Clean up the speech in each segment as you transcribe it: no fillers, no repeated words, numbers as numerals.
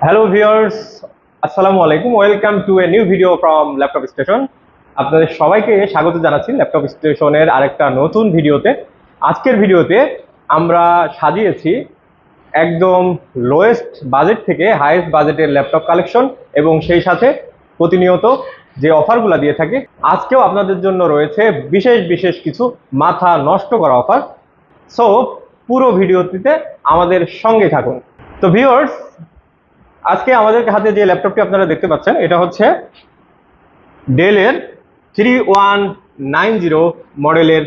Hello viewers, আসসালামু আলাইকুম। Welcome to a new video from laptop station. আপনাদের সবাইকে স্বাগত জানাচ্ছি ল্যাপটপ স্টেশনের আরেকটা নতুন ভিডিওতে। আজকের ভিডিওতে আমরা সাজিয়েছি একদম লোয়েস্ট বাজেট থেকে হাইয়েস্ট বাজেটের ল্যাপটপ কালেকশন এবং সেই সাথে প্রতিনিয়ত যে অফারগুলো দিয়ে থাকে, আজকেও আপনাদের জন্য রয়েছে বিশেষ বিশেষ কিছু মাথা নষ্ট করা অফার। সো পুরো ভিডিওটিতে আমাদের সঙ্গে থাকুন। তো ভিউয়ার্স, আজকে আমাদের হাতে যে ল্যাপটপটি আপনারা দেখতে পাচ্ছেন এটা হচ্ছে ডেলের 3190 মডেলের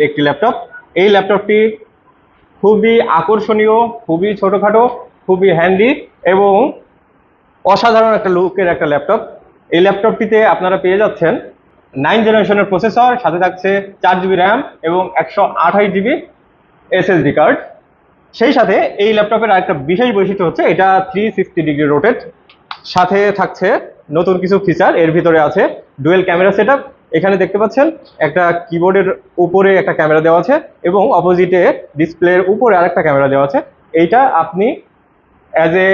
একটি ল্যাপটপ। এই ল্যাপটপটি খুবই আকর্ষণীয়, খুবই ছোটোখাটো, খুবই হ্যান্ডি এবং অসাধারণ একটা লুকের একটা ল্যাপটপ। এই ল্যাপটপটিতে আপনারা পেয়ে যাচ্ছেন 9 জেনারেশনের প্রসেসর, সাথে থাকছে 4GB র্যাম এবং 128GB SSD কার্ড। সেই সাথে এই ল্যাপটপের আরেকটা বিশেষ বৈশিষ্ট্য হচ্ছে এটা 360 ডিগ্রি রোটেট, সাথে থাকছে নতুন কিছু ফিচার। এর ভিতরে আছে ডুয়েল ক্যামেরা সেটআপ। এখানে দেখতে পাচ্ছেন একটা কিবোর্ডের উপরে একটা ক্যামেরা দেওয়া আছে এবং অপোজিটে ডিসপ্লের উপরে আরেকটা ক্যামেরা দেওয়া আছে। এইটা আপনি অ্যাজ এ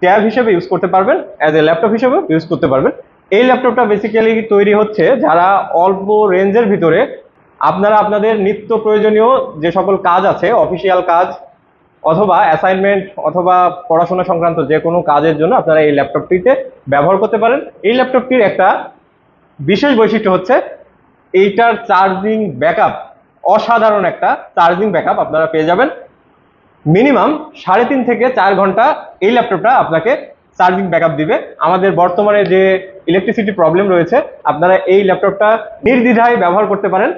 ট্যাব হিসেবে ইউজ করতে পারবেন, অ্যাজ এ ল্যাপটপ হিসেবে ইউজ করতে পারবেন। এই ল্যাপটপটা বেসিক্যালি তৈরি হচ্ছে যারা অল্প রেঞ্জের ভিতরে আপনারা আপনাদের নিত্য প্রয়োজনীয় যে সকল কাজ আছে, অফিসিয়াল কাজ অথবা অ্যাসাইনমেন্ট অথবা পড়াশোনা সংক্রান্ত যে কোনো কাজের জন্য আপনারা এই ল্যাপটপটিতে ব্যবহার করতে পারেন। এই ল্যাপটপটির একটা বিশেষ বৈশিষ্ট্য হচ্ছে এইটার চার্জিং ব্যাকআপ, অসাধারণ একটা চার্জিং ব্যাকআপ আপনারা পেয়ে যাবেন। মিনিমাম 3.5 থেকে 4 ঘন্টা এই ল্যাপটপটা আপনাকে চার্জিং ব্যাকআপ দিবে। আমাদের বর্তমানে যে ইলেকট্রিসিটি প্রবলেম রয়েছে, আপনারা এই ল্যাপটপটা নির্দ্বিধায় ব্যবহার করতে পারেন।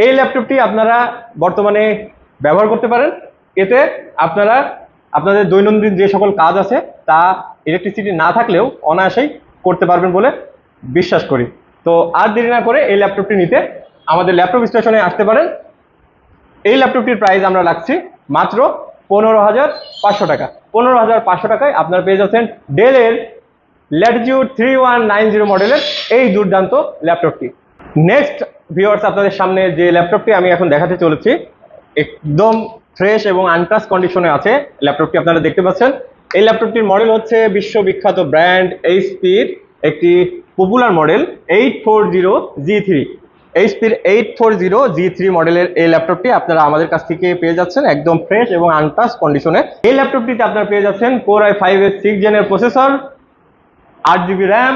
এই ল্যাপটপটি আপনারা বর্তমানে ব্যবহার করতে পারেন। এতে আপনারা আপনাদের দৈনন্দিন যে সকল কাজ আছে তা ইলেকট্রিসিটি না থাকলেও অনায়াসেই করতে পারবেন বলে বিশ্বাস করি। তো আর দেরি না করে এই ল্যাপটপটি নিতে আমাদের ল্যাপটপ স্টেশনে আসতে পারেন। এই ল্যাপটপটির প্রাইস আমরা রাখছি মাত্র 15,500 টাকা। 15,500 টাকায় আপনারা পেয়ে যাচ্ছেন ডেলের ল্যাটিটিউড 3190 মডেলের এই দুর্দান্ত ল্যাপটপটি। নেক্সট ভিউয়ার্স, আপনাদের সামনে যে ল্যাপটপটি আমি এখন দেখাতে চলেছি একদম ফ্রেশ এবং আনটাচ কন্ডিশনে আছে ল্যাপটপটি। আপনারা দেখতে পাচ্ছেন এই ল্যাপটপটির মডেল হচ্ছে বিশ্ববিখ্যাত ব্র্যান্ড এইচপির একটি পপুলার মডেল 840G3। এইচপির 840G3 মডেলের এই ল্যাপটপটি আপনারা আমাদের কাছ থেকে পেয়ে যাচ্ছেন একদম ফ্রেশ এবং আনটাচ কন্ডিশনে। এই ল্যাপটপটিতে আপনারা পেয়ে যাচ্ছেন Core i5 এর 6 জেনের processor, 8GB RAM,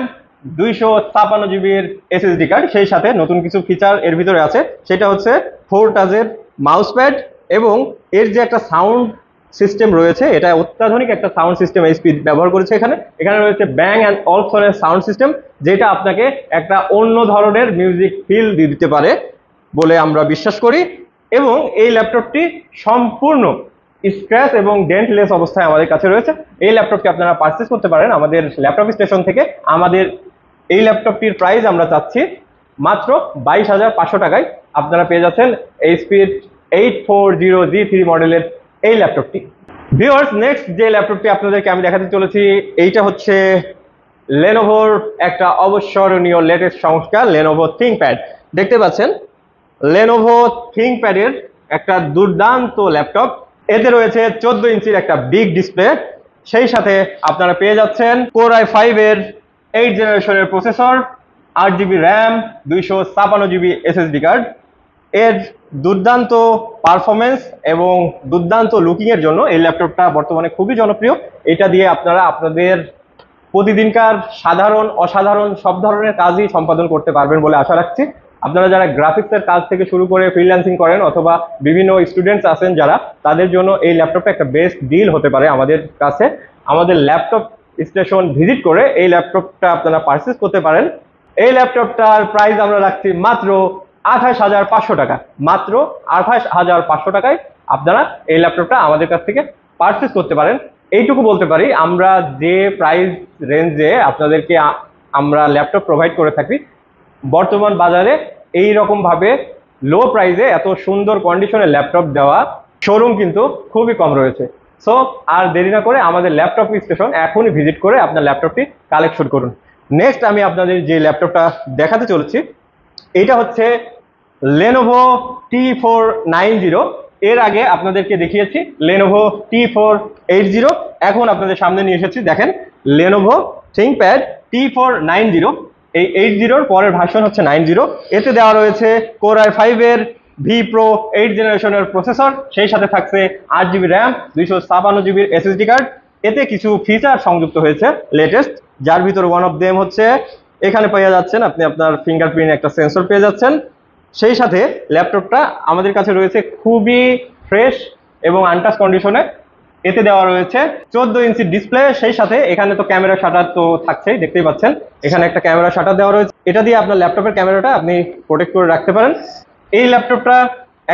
256GB SSD card. সেই সাথে নতুন কিছু ফিচার এর ভিতরে আছে, সেটা হচ্ছে 4 টাচের মাউস প্যাড এবং এর যে একটা সাউন্ড সিস্টেম রয়েছে, এটা অত্যাধুনিক একটা সাউন্ড সিস্টেম এইচপি ব্যবহার করেছে। এখানে রয়েছে ব্যাং অ্যান্ড অলসনের সাউন্ড সিস্টেম, যেটা আপনাকে একটা অন্য ধরনের মিউজিক ফিল দিতে পারে বলে আমরা বিশ্বাস করি। এবং এই ল্যাপটপটি সম্পূর্ণ স্ক্র্যাচ এবং ডেন্টলেস অবস্থায় আমাদের কাছে রয়েছে। এই ল্যাপটপটি আপনারা পারচেস করতে পারেন আমাদের ল্যাপটপ স্টেশন থেকে। আমাদের এই ল্যাপটপটির প্রাইস আমরা চাচ্ছি মাত্র 22,500 টাকায়। আপনারা পেয়ে যাচ্ছেন এইচপির 840G3 মডেলের এই ল্যাপটপটি। ভিউয়ার্স, নেক্সট যে ল্যাপটপটি আপনাদেরকে আমি দেখাতে চলেছি এইটা হচ্ছে লেনোভোর একটা অবসরণীয় লেটেস্ট সংস্কার, লেনোভো থিংকপ্যাড। দেখতে পাচ্ছেন লেনোভো থিংকপ্যাডের একটা দুর্দান্ত ল্যাপটপ। এতে রয়েছে 14 ইঞ্চির একটা বিগ ডিসপ্লে। সেই সাথে আপনারা পেয়ে যাচ্ছেন Core i5 এর 8 জেনারেশনের processor, 8GB RAM, 256GB SSD card. এর দুর্দান্ত পারফরমেন্স এবং দুর্দান্ত লুকিং এর জন্য এই ল্যাপটপটা বর্তমানে খুবই জনপ্রিয়। এটা দিয়ে আপনারা আপনাদের প্রতিদিনকার সাধারণ অসাধারণ সব ধরনের কাজই সম্পাদন করতে পারবেন বলে আশা রাখছি। আপনারা যারা গ্রাফিক্সের কাজ থেকে শুরু করে ফ্রিল্যান্সিং করেন অথবা বিভিন্ন স্টুডেন্টস আছেন যারা, তাদের জন্য এই ল্যাপটপটা একটা বেস্ট ডিল হতে পারে আমাদের কাছে। আমাদের ল্যাপটপ স্টেশন ভিজিট করে এই ল্যাপটপটা আপনারা পারচেস করতে পারেন। এই ল্যাপটপটার প্রাইস আমরা রাখছি মাত্র 28,500 টাকা। মাত্র 28,500 টাকায় আপনারা এই ল্যাপটপটা আমাদের কাছ থেকে পারচেস করতে পারেন। এইটুকু বলতে পারি, আমরা যে প্রাইস রেঞ্জে আপনাদেরকে আমরা ল্যাপটপ প্রোভাইড করে থাকি, বর্তমান বাজারে এই রকম ভাবে লো প্রাইসে এত সুন্দর কন্ডিশনের ল্যাপটপ দেওয়া শোরুম কিন্তু খুবই কম রয়েছে। সো আর দেরি না করে আমাদের ল্যাপটপ স্টেশন এখনই ভিজিট করে আপনার ল্যাপটপটি কালেকশন করুন। নেক্সট আমি আপনাদের যে ল্যাপটপটা দেখাতে চলেছি এটা হচ্ছে Lenovo T490 এর আগে আপনাদেরকে দেখিয়েছি Lenovo T480, এখন আপনাদের সামনে নিয়ে এসেছি দেখেন Lenovo ThinkPad T490। এই 80 পরের ভার্সন হচ্ছে 90। এতে দেওয়া রয়েছে Core i5 এর V Pro 8 জেনারেশনের প্রসেসর, সেই সাথে থাকছে 8GB RAM, 256GB SSD card. এতে কিছু ফিচার সংযুক্ত হয়েছে লেটেস্ট, যার ভিতরে ওয়ান অফ দেম হচ্ছে এখানে পেয়ে যাচ্ছেন আপনি আপনার ফিঙ্গারপ্রিন্ট একটা সেন্সর পেয়ে যাচ্ছেন। সেই সাথে ল্যাপটপটা আমাদের কাছে রয়েছে খুবই ফ্রেশ এবং আনটাচ কন্ডিশনে। এতে দেওয়া রয়েছে 14 ইঞ্চি ডিসপ্লে, সেই সাথে এখানে তো ক্যামেরা শাটার তো থাকছেই, দেখতেই পাচ্ছেন এখানে একটা ক্যামেরা শাটার দেওয়া রয়েছে। এটা দিয়ে আপনার ল্যাপটপের ক্যামেরাটা আপনি প্রোটেক্ট করে রাখতে পারেন। এই ল্যাপটপটা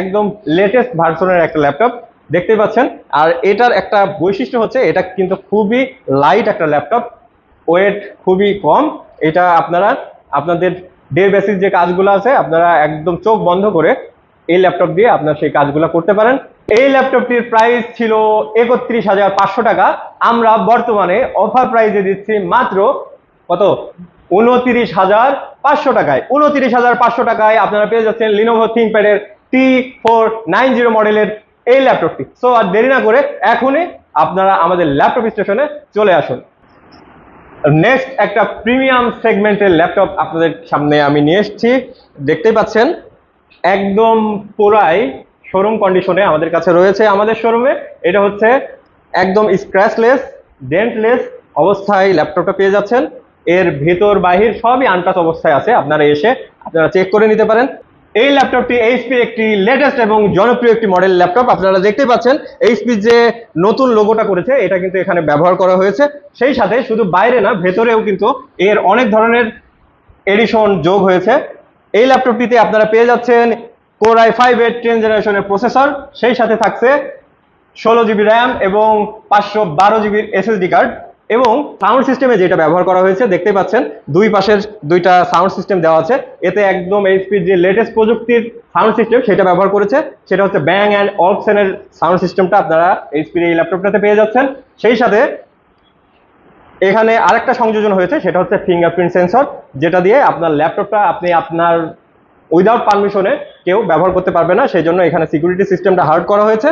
একদম লেটেস্ট ভার্সনের একটা ল্যাপটপ, দেখতেই পাচ্ছেন। আর এটার একটা বৈশিষ্ট্য হচ্ছে এটা কিন্তু খুবই লাইট একটা ল্যাপটপ, ওয়েট খুবই কম। এটা আপনারা আপনাদের ডে বেসিস যে কাজগুলো আছে আপনারা একদম চোখ বন্ধ করে এই ল্যাপটপ দিয়ে আপনার সেই কাজগুলো করতে পারেন। এই ল্যাপটপটির প্রাইস ছিল 31,500 টাকা, আমরা বর্তমানে অফার প্রাইসে দিচ্ছি মাত্র কত 29,500 টাকায়। 29,500 টাকায় আপনারা পেয়ে যাচ্ছেন Lenovo ThinkPad এর T490 মডেলের এই ল্যাপটপটি। সো আর দেরি না করে এখনই আপনারা আমাদের ল্যাপটপ স্টেশনে চলে আসুন। নেক্সট একটা প্রিমিয়াম সেগমেন্টের ল্যাপটপ আপনাদের সামনে আমি নিয়ে এসেছি, দেখতেই পাচ্ছেন একদম পুরাই শোরুম কন্ডিশনে আমাদের কাছে রয়েছে আমাদের শোরুমে। এটা হচ্ছে একদম স্ক্র্যাচলেস, ডেন্টলেস অবস্থায় ল্যাপটপটা পেয়ে যাচ্ছেন। এর ভেতর বাহির সবই আনটাচ অবস্থায় আছে, আপনারা এসে আপনারা চেক করে নিতে পারেন। এই ল্যাপটপটি এইচপির একটি লেটেস্ট এবং জনপ্রিয় একটি মডেল ল্যাপটপ। আপনারা দেখতে পাচ্ছেন এইচপি যে নতুন লোগোটা করেছে এটা কিন্তু এখানে ব্যবহার করা হয়েছে। সেই সাথে শুধু বাইরে না, ভেতরেও কিন্তু এর অনেক ধরনের এডিশন যোগ হয়েছে। এই ল্যাপটপটিতে আপনারা পেয়ে যাচ্ছেন Core i5 এর 10 জেনারেশনের প্রসেসর, সেই সাথে থাকছে 16GB র্যাম এবং 512GB SSD কার্ড। এবং সাউন্ড সিস্টেমে যেটা ব্যবহার করা হয়েছে দেখতেই পাচ্ছেন দুই পাশের দুইটা সাউন্ড সিস্টেম দেওয়া আছে। এতে একদম এইচপির যে লেটেস্ট প্রযুক্তির সাউন্ড সিস্টেম সেটা ব্যবহার করেছে, সেটা হচ্ছে ব্যাং অ্যান্ড অলপসনের সাউন্ড সিস্টেমটা আপনারা এইচপির এই ল্যাপটপটাতে পেয়ে যাচ্ছেন। সেই সাথে এখানে আরেকটা সংযোজন হয়েছে, সেটা হচ্ছে ফিঙ্গারপ্রিন্ট সেন্সর, যেটা দিয়ে আপনার ল্যাপটপটা আপনি আপনার উইদাউট পারমিশনে কেউ ব্যবহার করতে পারবে না, সেই জন্য এখানে সিকিউরিটি সিস্টেমটা হার্ড করা হয়েছে।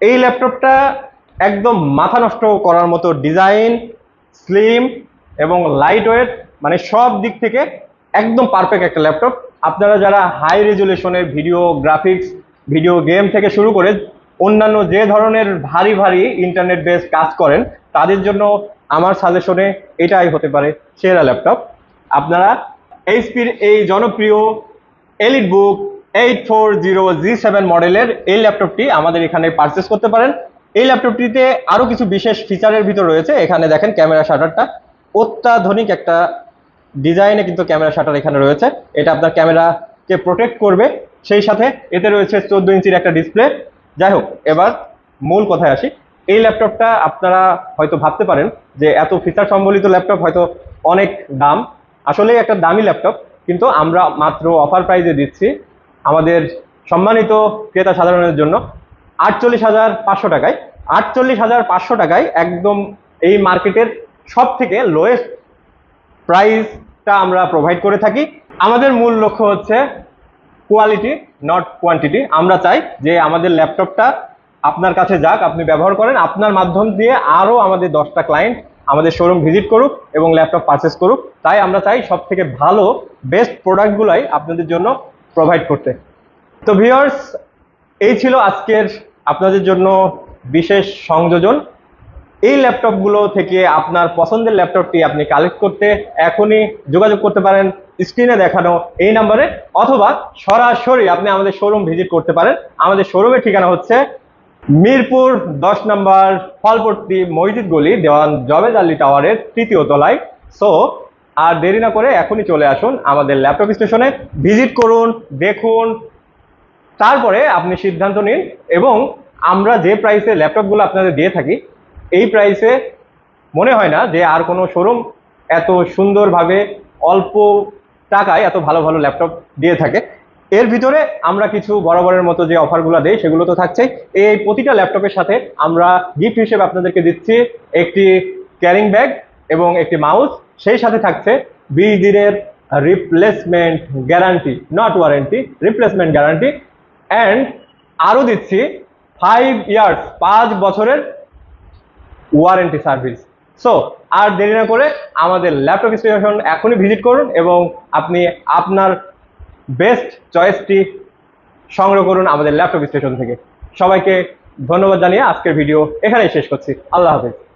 এই ল্যাপটপটা একদম মাথা নষ্ট করার মতো ডিজাইন, স্লিম এবং লাইট ওয়েট, মানে সব দিক থেকে একদম পারফেক্ট একটা ল্যাপটপ। আপনারা যারা হাই রেজুলেশনের ভিডিও গ্রাফিক্স, ভিডিও গেম থেকে শুরু করে অন্যান্য যে ধরনের ভারী ভারী ইন্টারনেট বেস কাজ করেন তাদের জন্য আমার সাজেশনে এটাই হতে পারে সেরা ল্যাপটপ। আপনারা এইচপির এই জনপ্রিয় এলিটবুক 840G7 মডেলের এই ল্যাপটপটি আমাদের এখানে পারচেস করতে পারেন। এই ল্যাপটপটিতে আরো কিছু বিশেষ ফিচারের ভিতর রয়েছে। এখানে দেখেন ক্যামেরা শাটারটা অত্যাধুনিক একটা ডিজাইনে কিন্তু ক্যামেরা শাটার এখানে রয়েছে, এটা আপনার ক্যামেরাকে প্রোটেক্ট করবে। সেই সাথে এতে রয়েছে 14 ইঞ্চির একটা ডিসপ্লে। যাই হোক, এবার মূল কথায় আসি। এই ল্যাপটপটা আপনারা হয়তো ভাবতে পারেন যে এত ফিচার সম্বলিত ল্যাপটপ হয়তো অনেক দাম, আসলে একটা দামি ল্যাপটপ, কিন্তু আমরা মাত্র অফার প্রাইসে দিচ্ছি আমাদের সম্মানিত ক্রেতা সাধারণের জন্য 48,500 টাকায়। 48,500 টাকায় একদম এই মার্কেটের সব থেকে লোয়েস্ট প্রাইসটা আমরা প্রোভাইড করে থাকি। আমাদের মূল লক্ষ্য হচ্ছে কোয়ালিটি নট কোয়ান্টিটি। আমরা চাই যে আমাদের ল্যাপটপটা আপনার কাছে যাক, আপনি ব্যবহার করেন, আপনার মাধ্যম দিয়ে আরও আমাদের 10টা ক্লায়েন্ট আমাদের শোরুম ভিজিট করুক এবং ল্যাপটপ পারচেস করুক। তাই আমরা চাই সব থেকে ভালো বেস্ট প্রোডাক্টগুলাই আপনাদের জন্য প্রোভাইড করতে। তো ভিউয়ার্স, এই ছিল আজকের আপনাদের জন্য বিশেষ সংযোজন। এই ল্যাপটপগুলো থেকে আপনার পছন্দের ল্যাপটপটি আপনি কালেক্ট করতে এখনই যোগাযোগ করতে পারেন স্ক্রিনে দেখানো এই নাম্বারে, অথবা সরাসরি আপনি আমাদের শোরুম ভিজিট করতে পারেন। আমাদের শোরুমের ঠিকানা হচ্ছে মিরপুর 10 নম্বর ফলপট্টি মসজিদ গলি, দেওয়ান জবেদ আলী টাওয়ারের 3য় তলায়। সো আর দেরি না করে এখনই চলে আসুন আমাদের ল্যাপটপ স্টেশনে, ভিজিট করুন, দেখুন, তারপরে আপনি সিদ্ধান্ত নিন। এবং আমরা যে প্রাইসে ল্যাপটপগুলো আপনাদের দিয়ে থাকি এই প্রাইসে মনে হয় না যে আর কোনো শোরুম এত সুন্দরভাবে অল্প টাকায় এত ভালো ভালো ল্যাপটপ দিয়ে থাকে। এর ভিতরে আমরা কিছু বরাবরের মতো যে অফারগুলো দেই সেগুলো তো থাকছেই। এই প্রতিটা ল্যাপটপের সাথে আমরা গিফট হিসেবে আপনাদেরকে দিচ্ছি একটি ক্যারিং ব্যাগ এবং একটি মাউস, সেই সাথে থাকছে 20 দিনের replacement guarantee, not warranty, replacement guarantee. And আরও দিচ্ছি 5 ইয়ার্স, 5 বছরের ওয়ারেন্টি সার্ভিস। সো আর দেরি না করে আমাদের ল্যাপটপ স্টেশন এখনই ভিজিট করুন এবং আপনি আপনার বেস্ট চয়েসটি সংগ্রহ করুন আমাদের ল্যাপটপ স্টেশন থেকে। সবাইকে ধন্যবাদ জানিয়ে আজকের ভিডিও এখানেই শেষ করছি। আল্লাহ হাফেজ।